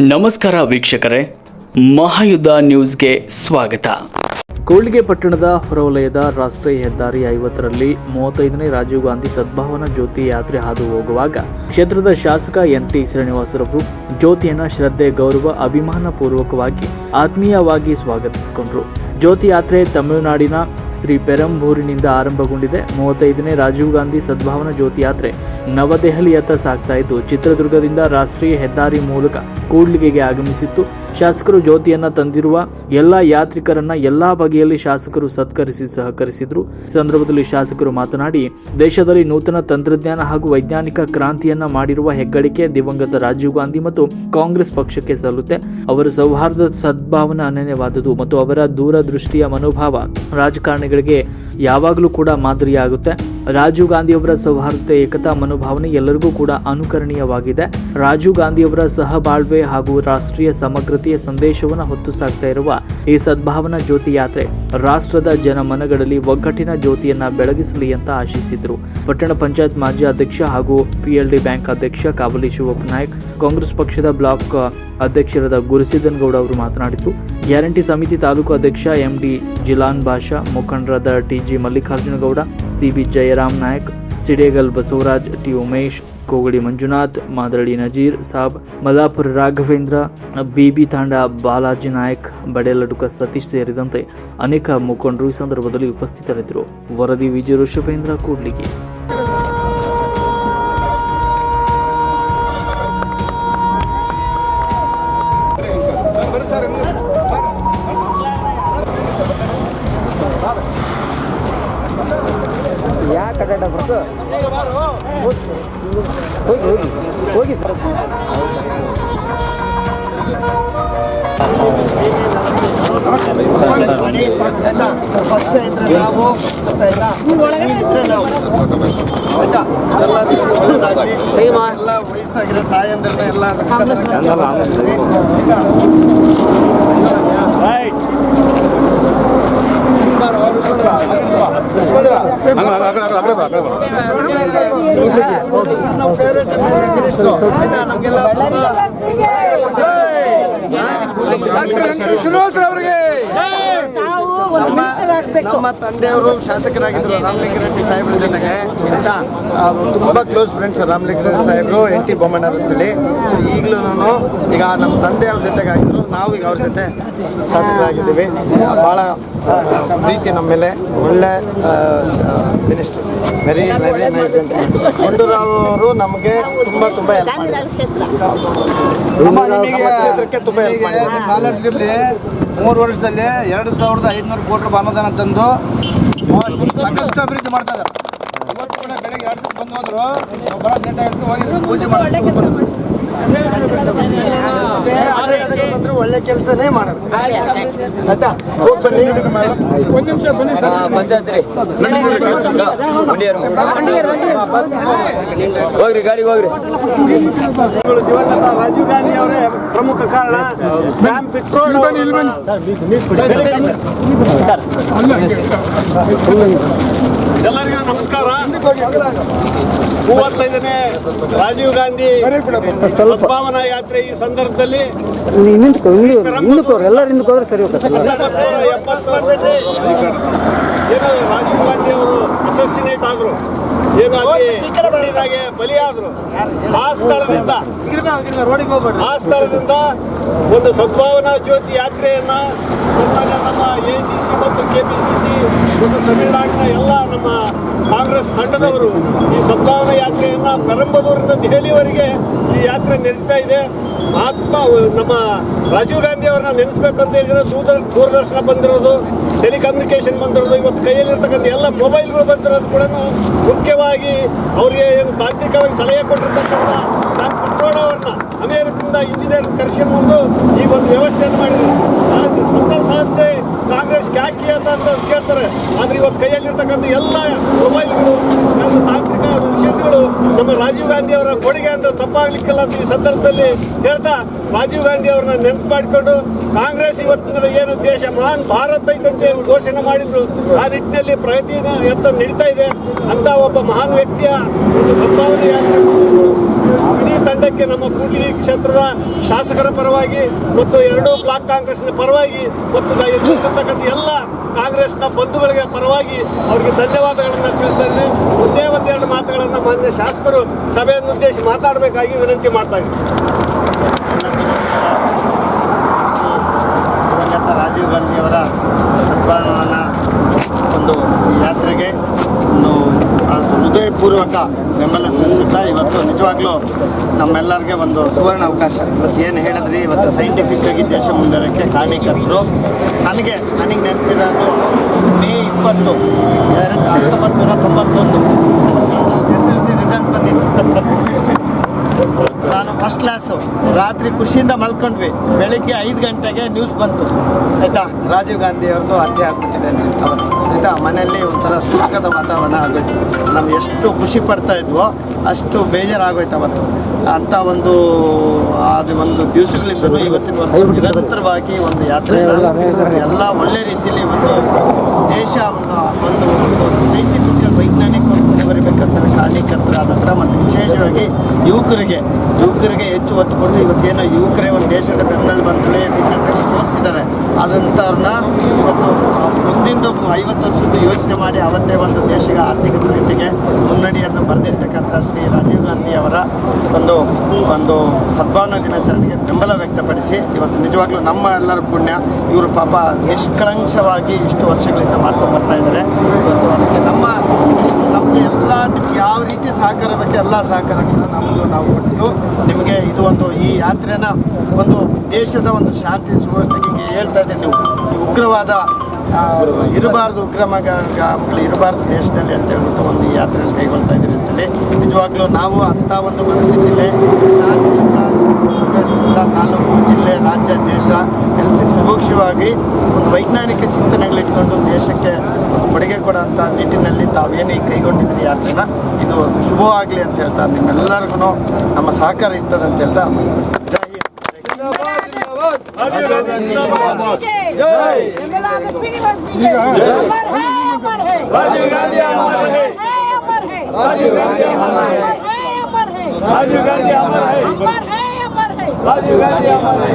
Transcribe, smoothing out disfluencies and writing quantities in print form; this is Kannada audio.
ನಮಸ್ಕಾರ ವೀಕ್ಷಕರೇ, ಮಹಾಯುದ್ಧ ನ್ಯೂಸ್ಗೆ ಸ್ವಾಗತ. ಕೂಡ್ಲಿಗಿ ಪಟ್ಟಣದ ಹೊರವಲಯದ ರಾಷ್ಟ್ರೀಯ ಹೆದ್ದಾರಿ 50ರಲ್ಲಿ 35ನೇ ರಾಜೀವ್ ಗಾಂಧಿ ಸದ್ಭಾವನಾ ಜ್ಯೋತಿ ಯಾತ್ರೆ ಹಾದು ಹೋಗುವಾಗ ಕ್ಷೇತ್ರದ ಶಾಸಕ ಎನ್.ಟಿ. ಶ್ರೀನಿವಾಸರವರು ಜ್ಯೋತಿಯನ್ನು ಶ್ರದ್ಧೆ, ಗೌರವ, ಅಭಿಮಾನ ಪೂರ್ವಕವಾಗಿ ಆತ್ಮೀಯವಾಗಿ ಸ್ವಾಗತಿಸಿಕೊಂಡರು. ಜ್ಯೋತಿ ಯಾತ್ರೆ ತಮಿಳುನಾಡಿನ ಶ್ರೀ ಪೆರಂಬೂರಿನಿಂದ ಆರಂಭಗೊಂಡಿದೆ. 35ನೇ ರಾಜೀವ್ ಗಾಂಧಿ ಸದ್ಭಾವನಾ ಜ್ಯೋತಿ ಯಾತ್ರೆ ನವದೆಹಲಿಯತ್ತ ಸಾಗ್ತಾ ಇದ್ದು, ಚಿತ್ರದುರ್ಗದಿಂದ ರಾಷ್ಟ್ರೀಯ ಹೆದ್ದಾರಿ ಮೂಲಕ ಕೂಡ್ಲಿಗಿಗೆ ಆಗಮಿಸಿತ್ತು. ಶಾಸಕರು ಜ್ಯೋತಿಯನ್ನ ತಂದಿರುವ ಎಲ್ಲಾ ಯಾತ್ರಿಕರನ್ನ ಎಲ್ಲಾ ಬಗೆಯಲ್ಲಿ ಶಾಸಕರು ಸತ್ಕರಿಸಿ ಸಹಕರಿಸಿದ್ರು. ಸಂದರ್ಭದಲ್ಲಿ ಶಾಸಕರು ಮಾತನಾಡಿ, ದೇಶದಲ್ಲಿ ನೂತನ ತಂತ್ರಜ್ಞಾನ ಹಾಗೂ ವೈಜ್ಞಾನಿಕ ಕ್ರಾಂತಿಯನ್ನ ಮಾಡಿರುವ ಹೆಗ್ಗಳಿಕೆ ದಿವಂಗತ ರಾಜೀವ್ ಗಾಂಧಿ ಮತ್ತು ಕಾಂಗ್ರೆಸ್ ಪಕ್ಷಕ್ಕೆ ಸಲ್ಲುತ್ತೆ. ಅವರ ಸೌಹಾರ್ದ ಸದ್ಭಾವನೆ ಅನನ್ಯವಾದುದು ಮತ್ತು ಅವರ ದೂರದೃಷ್ಟಿಯ ಮನೋಭಾವ ರಾಜಕಾರಣಿಗಳಿಗೆ ಯಾವಾಗಲೂ ಕೂಡ ಮಾದರಿಯಾಗುತ್ತೆ. ರಾಜೀವ್ ಗಾಂಧಿಯವರ ಸೌಹಾರ್ದತೆ, ಏಕತಾ ಮನೋಭಾವನೆ ಎಲ್ಲರಿಗೂ ಕೂಡ ಅನುಕರಣೀಯವಾಗಿದೆ. ರಾಜೀವ್ ಗಾಂಧಿಯವರ ಸಹಬಾಳ್ವೆ ಹಾಗೂ ರಾಷ್ಟ್ರೀಯ ಸಮಗ್ರತೆಯ ಸಂದೇಶವನ್ನು ಹೊತ್ತು ಸಾಗ್ತಾ ಇರುವ ಈ ಸದ್ಭಾವನಾ ಜ್ಯೋತಿ ಯಾತ್ರೆ ರಾಷ್ಟ್ರದ ಜನಮನಗಳಲ್ಲಿ ಒಗ್ಗಟ್ಟಿನ ಜ್ಯೋತಿಯನ್ನ ಬೆಳಗಿಸಲಿ ಅಂತ ಆಶಿಸಿದರು. ಪಟ್ಟಣ ಪಂಚಾಯತ್ ಮಾಜಿ ಅಧ್ಯಕ್ಷ ಹಾಗೂ PLD ಬ್ಯಾಂಕ್ ಅಧ್ಯಕ್ಷ ಕಾವಲಿ ಶಿವಪ್ಪ ನಾಯಕ್, ಕಾಂಗ್ರೆಸ್ ಪಕ್ಷದ ಬ್ಲಾಕ್ ಅಧ್ಯಕ್ಷರಾದ ಗುರುಸಿದ್ದನ್ ಗೌಡ ಅವರು ಮಾತನಾಡಿದರು. ಗ್ಯಾರಂಟಿ ಸಮಿತಿ ತಾಲೂಕು ಅಧ್ಯಕ್ಷ MD ಜಿಲಾನ್ ಬಾಷಾ, ಮುಖಂಡರಾದ TG Mallikarjuna Gowda, CB Jayaram Nayak, ಸಿಡೇಗಲ್ Basavaraj, T Umesh, ಕೋಗಡಿ Manjunath, ಮಾದರಡಿ Nazeer Sab, ಮಲಾಪುರ Raghavendra, BB ತಾಂಡ ಬಾಲಾಜಿ ನಾಯಕ್, ಬಡೇಲಡುಕ ಸತೀಶ್ ಸೇರಿದಂತೆ ಅನೇಕ ಮುಖಂಡರು ಈ ಸಂದರ್ಭದಲ್ಲಿ ಉಪಸ್ಥಿತರಿದ್ದರು. ವರದಿ ವಿಜಯ ಋಷಭೇಂದ್ರ, ಕೂಡ್ಲಿಗಿ. ಹೋಗಿ ಸರ್, ಪಕ್ಷ ಇದ್ರೆ ನಾವು ಇದ್ರೆ ನಾವು ಎಲ್ಲ ವಯಸ್ಸಾಗಿರೋ ತಾಯಂದ್ರನ್ನ ಎಲ್ಲ ನಮ್ಮ ತಂದೆಯವರು ಶಾಸಕರಾಗಿದ್ದರು ರಾಮಲಿಂಗಾರೆಡ್ಡಿ ಸಾಹೇಬ್ರ ಜೊತೆಗೆ. ಆಯ್ತಾ, ತುಂಬ ಕ್ಲೋಸ್ ಫ್ರೆಂಡ್ಸ್ ರಾಮಲಿಂಗಾರೆಡ್ಡಿ ಸಾಹೇಬರು, NT ಬೊಮ್ಮಣ್ಣವ್ರ ಅಂತೇಳಿ. ಸೊ ಈಗಲೂ ಈಗ ನಮ್ಮ ತಂದೆಯವ್ರ ಜೊತೆಗಾಗಿದ್ರು, ನಾವು ಈಗ ಅವ್ರ ಜೊತೆ ಶಾಸಕರಾಗಿದ್ದೀವಿ. ಭಾಳ ಪ್ರೀತಿ ನಮ್ಮ ಮೇಲೆ, ಒಳ್ಳೆ minister, very very nice. Gundu Rao ಅವರು ನಮಗೆ ತುಂಬ ಹೆಲ್ಪ್ ಮಾಡಿದ್ದಾರೆ. ಕ್ಷೇತ್ರಕ್ಕೆ ತುಂಬ ಹೆಲ್ಪ್ ಮಾಡಿದ್ದಾರೆ. 3 ವರ್ಷದಲ್ಲಿ 2500 ಕೋಟಿ ರೂಪಾಯಿ ಅನುದಾನ ತಂದು ಸಾಕಷ್ಟು ಅಭಿವೃದ್ಧಿ ಮಾಡ್ತಾ ಇದ್ದಾರೆ. ಇವತ್ತು ಕೂಡ ಬೆಳಗ್ಗೆ 2 ಸಲ ಬಂದು ಹೋದ್ರು, ಬರೋ ಲೇಟ್ ಆಗಿತ್ತು, ಹೋಗಿದ್ರು, ಪೂಜೆ ಮಾಡಿ ಒಳ್ಳೆ ಕೆಲಸನೇ ಮಾಡೋದು. ಆಯ್ತಾ, ಒಂದು ನಿಮಿಷ ಬನ್ನಿ ಸರ್. ಹೋಗ್ರಿ, ಗಾಡಿಗೆ ಹೋಗ್ರಿ. ದಿವಂಗತ ರಾಜೀವ್ ಗಾಂಧಿ ಅವರೇ ಪ್ರಮುಖ ಕಾರಣ. ಸ್ಯಾಮ್ ಪಿಟ್ರೋಡ್ ಎಲ್ಲರಿಗೂ ನಮಸ್ಕಾರ. 35ನೇ ರಾಜೀವ್ ಗಾಂಧಿ ಸದ್ಭಾವನಾ ಯಾತ್ರೆ ಈ ಸಂದರ್ಭದಲ್ಲಿ ಏನು ರಾಜೀವ್ ಗಾಂಧಿ ಅವರು ಅಸಸಿನೇಟ್ ಆದ್ರು, ಏನು ಅಲ್ಲಿ ಬಲಿಯಾದ್ರು, ಆ ಸ್ಥಳದಿಂದ ಒಂದು ಸದ್ಭಾವನಾ ಜ್ಯೋತಿ ಯಾತ್ರೆಯನ್ನ ನಮ್ಮ ACC ಮತ್ತು KPCC ಮತ್ತು ತಮಿಳುನಾಡಿನ ಎಲ್ಲ ನಮ್ಮ ಕಾಂಗ್ರೆಸ್ ತಂಡದವರು ಈ ಸದ್ಭಾವನಾ ಯಾತ್ರೆಯನ್ನ ಪೆರಂಬಲೂರಿನಿಂದ ದೆಹಲಿವರೆಗೆ ಈ ಯಾತ್ರೆ ನಡೀತಾ ಇದೆ. ನಮ್ಮ ರಾಜೀವ್ ಗಾಂಧಿ ಅವ್ರನ್ನ ನೆನೆಸ್ಬೇಕು ಅಂತ ಹೇಳಿದ್ರೆ ದೂರದರ್ಶನ ಬಂದಿರೋದು, ಟೆಲಿಕಮ್ಯುನಿಕೇಶನ್ ಬಂದಿರೋದು, ಇವತ್ತು ಕೈಯಲ್ಲಿರ್ತಕ್ಕಂಥ ಎಲ್ಲ ಮೊಬೈಲ್ಗಳು ಬಂದಿರೋದು ಕೂಡ ಮುಖ್ಯವಾಗಿ ಅವರಿಗೆ ಏನು ತಾಂತ್ರಿಕವಾಗಿ ಸಲಹೆ ಕೊಟ್ಟಿರ್ತಕ್ಕಂಥ ಸ್ಯಾಮ್ ಪಿಟ್ರೋಡ್ ಅವ್ರನ್ನ ಅಮೇರಿಕದಿಂದ ಇಂಜಿನಿಯರ್ ಕರೆಸ್ಕೊಂಡು ಈ ಒಂದು ವ್ಯವಸ್ಥೆಯನ್ನು ಮಾಡಿದ್ರು. ಸುಂದರ ಸಾಧಿಸಿ ಕಾಂಗ್ರೆಸ್ ಕ್ಯಾಕಿ ಅಂತ ಕೇಳ್ತಾರೆ, ಆದರೆ ಇವತ್ತು ಕೈಯಲ್ಲಿರ್ತಕ್ಕಂಥ ಎಲ್ಲ ಮೊಬೈಲ್ಗಳು, ಎಲ್ಲ ತಾಂತ್ರಿಕ ವಿಷಯಗಳು ನಮ್ಮ ರಾಜೀವ್ ಗಾಂಧಿ ಅವರ ಕೊಡುಗೆ ಅಂತ ತಪ್ಪಾಗ್ಲಿಕ್ಕಿಲ್ಲ ಅಂತ ಈ ಸಂದರ್ಭದಲ್ಲಿ ಹೇಳ್ತಾ, ರಾಜೀವ್ ಗಾಂಧಿ ಅವ್ರನ್ನ ನೆನಪು ಮಾಡಿಕೊಂಡು ಕಾಂಗ್ರೆಸ್ ಇವತ್ತಿನ ಏನು ದೇಶ ಮಹಾನ್ ಭಾರತ ಐತಂತೆ ಘೋಷಣೆ ಮಾಡಿದ್ರು, ಆ ನಿಟ್ಟಿನಲ್ಲಿ ಪ್ರಗತಿನ ನಡೀತಾ ಇದೆ ಅಂತ ಒಬ್ಬ ಮಹಾನ್ ವ್ಯಕ್ತಿಯ ಒಂದು ಸದ್ಭಾವನೆಯ ಇಡೀ ತಂಡಕ್ಕೆ ನಮ್ಮ ಕೂಡ್ಲಿಗಿ ಕ್ಷೇತ್ರದ ಶಾಸಕರ ಪರವಾಗಿ ಮತ್ತು 2 ಬ್ಲಾಕ್ ಕಾಂಗ್ರೆಸ್ನ ಪರವಾಗಿ ಮತ್ತು ಇಲ್ಲಿರ್ತಕ್ಕಂಥ ಎಲ್ಲ ಕಾಂಗ್ರೆಸ್ನ ಬಂಧುಗಳಿಗೆ ಪರವಾಗಿ ಅವರಿಗೆ ಧನ್ಯವಾದಗಳನ್ನು ತಿಳಿಸ್ತಾ ಇದ್ದೀನಿ. ಒಂದೆರಡು ಮಾತುಗಳನ್ನು ಮಾನ್ಯ ಶಾಸಕರು ಸಭೆಯನ್ನು ಉದ್ದೇಶಿಸಿ ಮಾತಾಡಬೇಕಾಗಿ ವಿನಂತಿ ಮಾಡ್ತಾ ಇದ್ದೀನಿ. ದಿವಂಗತ ರಾಜೀವ್ ಗಾಂಧಿಯವರ ಸದ್ಭಾವನಾ ಒಂದು ಯಾತ್ರೆಗೆ ಒಂದು ಹೃದಯಪೂರ್ವಕ ಬೆಂಬಲ ಸೂಚಿಸುತ್ತಾ ಇವತ್ತು ನಿಜವಾಗ್ಲೂ ನಮ್ಮೆಲ್ಲರಿಗೆ ಒಂದು ಸುವರ್ಣ ಅವಕಾಶ. ಇವತ್ತು ಏನು ಹೇಳಿದ್ರಿ, ಇವತ್ತು ಸೈಂಟಿಫಿಕ್ ಆಗಿ ದೇಶ ಮುಂದಕ್ಕೆ ಕಾರಣೀಕರ್ತರು. ನನಗೆ ನೆನಪಿರೋದು ಮೇ 20, 1991 SSLC ರಿಸಲ್ಟ್ ಬಂದಿತ್ತು. ನಾನು ಫಸ್ಟ್ ಕ್ಲಾಸು, ರಾತ್ರಿ ಖುಷಿಯಿಂದ ಮಲ್ಕೊಂಡ್ವಿ. ಬೆಳಿಗ್ಗೆ 5 ಗಂಟೆಗೆ ನ್ಯೂಸ್ ಬಂತು, ಆಯಿತಾ, ರಾಜೀವ್ ಗಾಂಧಿ ಅವ್ರದ್ದು ಹತ್ಯೆ ಆಗ್ಬಿಟ್ಟಿದೆ ಅಂತ. ಅವತ್ತು ಆಯಿತಾ, ಮನೆಯಲ್ಲಿ ಒಂಥರ ಸುಖದ ವಾತಾವರಣ ಆಗೋಯ್ತು. ನಾವು ಎಷ್ಟು ಖುಷಿ ಪಡ್ತಾ ಇದ್ವೋ ಅಷ್ಟು ಬೇಜಾರಾಗೋಯ್ತು ಅವತ್ತು. ಅಂಥ ಒಂದು ದಿವಸಗಳಿಂದಲೂ ಇವತ್ತಿನ ಒಂದು ನಿರಂತರವಾಗಿ ಒಂದು ಯಾತ್ರೆ ಎಲ್ಲ ಒಳ್ಳೆ ರೀತಿಯಲ್ಲಿ ಒಂದು ದೇಶ ಒಂದು ಸೈಂಟಿಫಿಕ್ ವೈಜ್ಞಾನಿಕ ಮುಂದುವರಿಬೇಕಂತ ಕಾರಣೀಕರ್ತರಾದಂಥ ಮತ್ತು ವಿಶೇಷವಾಗಿ ಯುವಕರಿಗೆ ಹೆಚ್ಚು ಒತ್ತು ಕೊಟ್ಟು ಇವತ್ತೇನೋ ಯುವಕರೇ ಒಂದು ದೇಶದ ಬೆನ್ನಲ್ಲಿ ಬಂತಲೇ ರೀಸೆಂಟಾಗಿ ತೋರಿಸಿದ್ದಾರೆ. ಆದಂಥವ್ರನ್ನ ಇವತ್ತು ಮುಂದಿಂದು 50 ವರ್ಷದ್ದು ಯೋಚನೆ ಮಾಡಿ ಅವತ್ತೇ ಒಂದು ದೇಶದ ಆರ್ಥಿಕ ಪ್ರಗತಿಗೆ ಮುನ್ನಡಿಯನ್ನು ಬರೆದಿರ್ತಕ್ಕಂಥ ಶ್ರೀ ರಾಜೀವ್ ಗಾಂಧಿ ಅವರ ಒಂದು ಸದ್ಭಾವನಾ ದಿನಾಚರಣೆಗೆ ಬೆಂಬಲ ವ್ಯಕ್ತಪಡಿಸಿ ಇವತ್ತು ನಿಜವಾಗ್ಲೂ ನಮ್ಮ ಎಲ್ಲರ ಪುಣ್ಯ. ಇವರು ಪಾಪ ನಿಷ್ಕಳಂಕವಾಗಿ ಇಷ್ಟು ವರ್ಷಗಳಿಂದ ಮಾಡ್ಕೊಂಡು ಬರ್ತಾ ಇದ್ದಾರೆ. ಇವತ್ತು ಅದಕ್ಕೆ ನಮಗೆ ಎಲ್ಲ ನಿಮ್ಗೆ ಯಾವ ರೀತಿ ಸಹಕಾರ ಬೇಕೋ ಎಲ್ಲ ಸಹಕಾರಗಳನ್ನ ನಾವು ಕೊಟ್ಟು ನಿಮಗೆ ಇದು ಈ ಯಾತ್ರೆನ ಒಂದು ದೇಶದ ಒಂದು ಶಾಂತಿ ಸುವ್ಯವಸ್ಥೆಗೆ ಈಗ ಹೇಳ್ತಾ ಇದ್ದೀರಿ ನೀವು, ಈ ಉಗ್ರವಾದ ಇರಬಾರ್ದು, ಮಕ್ಕಳು ಇರಬಾರ್ದು ದೇಶದಲ್ಲಿ ಅಂತ ಹೇಳ್ಬಿಟ್ಟು ಒಂದು ಈ ಯಾತ್ರೆಯನ್ನು ಕೈಗೊಳ್ತಾ ಇದ್ದೀರಿ ಅಂತಲೇ ನಿಜವಾಗ್ಲೂ ನಾವು ಅಂಥ ಒಂದು ಪರಿಸ್ಥಿತಿಯಲ್ಲಿ ಶಾಂತಿಯಿಂದ ಸುವ್ಯವಸ್ಥೆಯಿಂದ ತಾಲೂಕು, ಜಿಲ್ಲೆ, ರಾಜ್ಯ, ದೇಶ ಸೂಕ್ಷ್ಮವಾಗಿ ಒಂದು ವೈಜ್ಞಾನಿಕ ಚಿಂತನೆಗಳಿಟ್ಕೊಂಡು ದೇಶಕ್ಕೆ ಒಂದು ಕೊಡುಗೆ ಕೊಡೋಂಥ ನಿಟ್ಟಿನಲ್ಲಿ ತಾವೇನೇ ಕೈಗೊಂಡಿದ್ದೀರಿ ಯಾತ್ರೆನ, ಇದು ಶುಭವಾಗಲಿ ಅಂತ ಹೇಳ್ತಾ ನಿಮ್ಮೆಲ್ಲರಿಗೂ ನಮ್ಮ ಸಹಕಾರ ಇರ್ತದೆ ಅಂತ ಹೇಳ್ತಾ राजीव गांधी अमर है, अमर है, अमर है, राजीव गांधी अमर है।